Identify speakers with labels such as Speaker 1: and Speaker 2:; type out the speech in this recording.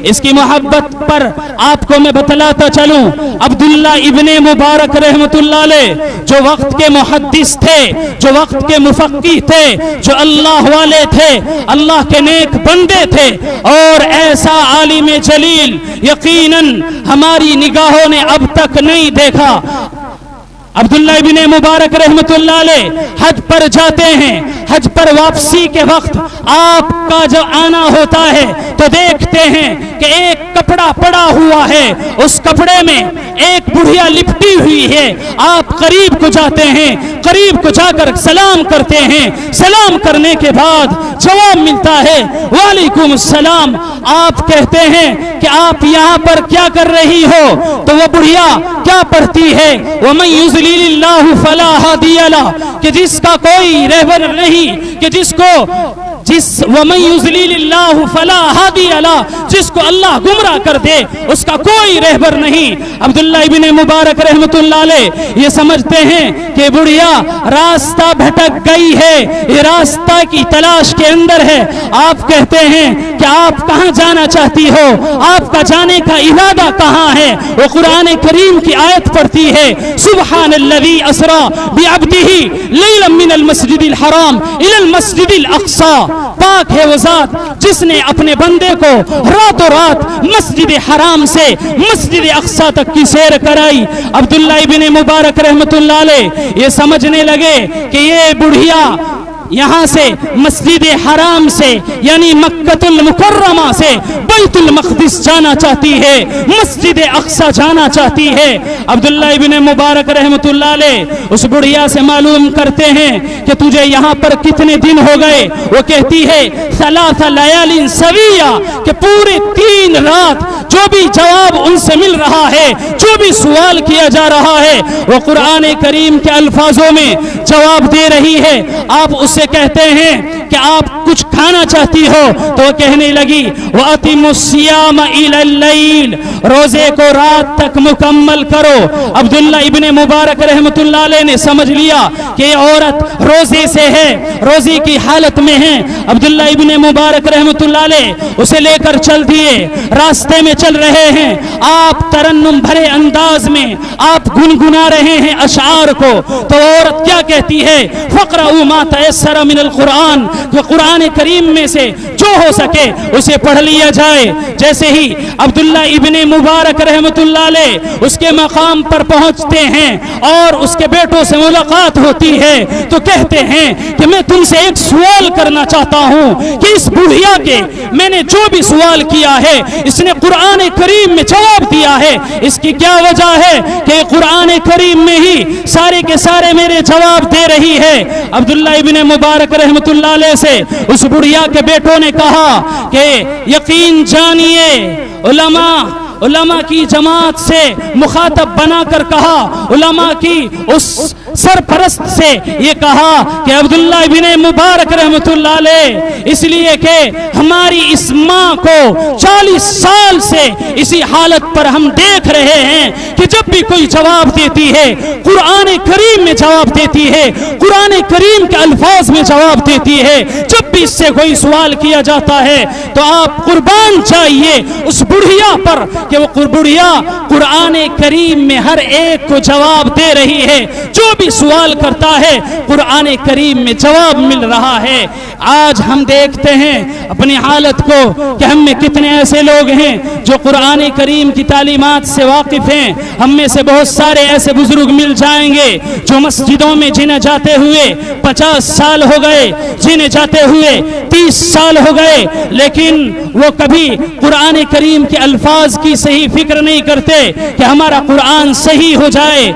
Speaker 1: اس کی محبت پر آپ کو میں بتلاتا چلوں، عبداللہ ابن مبارک رحمت اللہ علیہ جو وقت کے محدث تھے، جو وقت کے مفقی تھے، جو اللہ والے تھے، اللہ کے نیک بندے تھے، اور ایسا عالم جلیل یقیناً ہماری نگاہوں نے اب تک نہیں دیکھا۔ عبداللہ ابن مبارک رحمت اللہ علیہ حج پر جاتے ہیں، حج پر واپسی کے وقت آپ کا جب آنا ہوتا ہے تو دیکھتے ہیں کہ ایک کپڑا پڑا ہوا ہے، اس کپڑے میں ایک بڑھیا لپٹی ہوئی ہے۔ آپ قریب کو جاتے ہیں، قریب کو جا کر سلام کرتے ہیں، سلام کرنے کے بعد جواب ملتا ہے وعلیکم السلام۔ آپ کہتے ہیں کہ آپ یہاں پر کیا کر رہی ہو؟ تو وہ بڑھیا کیا پڑھتی ہے؟ وَمَن يُضْلِلِ اللَّهُ فَلَا هَادِيَ لَهُ، کہ جس کا کوئی رہبر نہیں، کہ وَمَن يُضْلِلِ اللَّهُ فَلَا هَادِيَ لَهُ، جس کو اللہ گمراہ کر دے اس کا کوئی رہبر نہیں۔ عبداللہ ابن مبارک رحمت اللہ علیہ یہ سمجھتے ہیں کہ بڑھیا راستہ بھٹک گئی ہے، یہ راستہ کی تلاش کے اندر ہے۔ آپ کہتے ہیں کہ آپ کہاں جانا چاہتی ہو؟ آپ کا جانے کا ارادہ کہاں ہے؟ وہ قرآن کریم کی آیت پڑھتی ہے سبحان الذی اسری بعبدہ لیلا من المسجد الحرام الی المسجد الاقصی، پاک ہے وہ ذات جس نے اپنے بندے کو راتوں رات مسجد حرام سے مسجد اقصی تک کی سیر کرائی۔ عبداللہ ابن مبارک رحمت اللہ علیہ یہ سمجھنے لگے کہ یہ بڑھیا یہاں سے مسجد حرام سے یعنی مکہ المکرمہ سے بیت المقدس جانا چاہتی ہے، مسجد اقصی جانا چاہتی ہے۔ عبداللہ ابن مبارک رحمت اللہ علیہ اس بڑھیا سے معلوم کرتے ہیں کہ تجھے یہاں پر کتنے دن ہو گئے؟ وہ کہتی ہے ثلاث لیال سویہ، کہ پورے 3 رات جو بھی جواب ان سے مل رہا ہے، جو بھی سوال کیا جا رہا ہے وہ قرآن کریم کے الفاظوں میں جواب دے رہی ہے۔ آپ اس سے کہتے ہیں کہ آپ کچھ کھانا چاہتی ہو؟ تو وہ کہنے لگی وَأَتِمُوا الصِّيَامَ إِلَى اللَّيْلِ، روزے کو رات تک مکمل کرو۔ عبداللہ ابن مبارک رحمت اللہ علیہ نے سمجھ لیا کہ یہ عورت روزے سے ہے، روزے کی حالت میں ہے۔ عبداللہ ابن مبارک رحمت اللہ علیہ اسے لے کر چل دیے، راستے میں چل رہے ہیں، آپ ترنم بھرے انداز میں آپ گنگنا رہے ہیں اشعار کو۔ تو عورت کیا کہتی ہے فَقْرَؤُوا مَا تَيَسَّرَ مِنَ الْقُرْآنِ، کہ قرآن کریم میں سے جو ہو سکے اسے پڑھ لیا جائے۔ جیسے ہی عبداللہ ابن مبارک رحمت اللہ علیہ اس کے مقام پر پہنچتے ہیں اور اس کے بیٹوں سے ملاقات ہوتی ہے تو کہتے ہیں کہ میں تم سے ایک سوال کرنا چاہتا ہوں کہ اس بڑھیا کے میں نے جو بھی سوال کیا ہے اس نے قرآن کریم میں جواب دیا ہے، اس کی کیا وجہ ہے کہ قرآن کریم میں ہی سارے کے سارے میرے جواب دے رہی ہے۔ عبداللہ ابن مبارک رحمت اللہ علیہ سے اس بڑھیا کے بیٹوں نے کہا کہ یقین جانیے، علماء کی جماعت سے مخاطب بنا کر کہا، علماء کی اس سرپرست سے یہ کہا کہ عبداللہ ابن مبارک رحمت اللہ علیہ اس لیے کہ ہماری اس ماں کو 40 سال سے اسی حالت پر ہم دیکھ رہے ہیں کہ جب بھی کوئی جواب دیتی ہے قرآن کریم میں جواب دیتی ہے، قرآن کریم کے الفاظ میں جواب دیتی ہے۔ جب بھی اس سے کوئی سوال کیا جاتا ہے تو آپ قربان چاہیے اس بڑھیا پر کہ وہ بڑھیا قرآن کریم میں ہر ایک کو جواب دے رہی ہے، جو بھی سوال کرتا ہے قرآن کریم میں جواب مل رہا ہے۔ آج ہم دیکھتے ہیں اپنی حالت کو کہ ہم میں کتنے ایسے لوگ ہیں جو قرآن کریم کی تعلیمات سے واقف ہیں۔ ہم میں سے بہت سارے ایسے بزرگ مل جائیں گے جو مسجدوں میں جنہیں جاتے ہوئے 50 سال ہو گئے، جنہیں جاتے ہوئے 30 سال ہو گئے، لیکن وہ کبھی قرآن کریم کے الفاظ کی صحیح فکر نہیں کرتے کہ ہمارا قرآن صحیح ہو جائے۔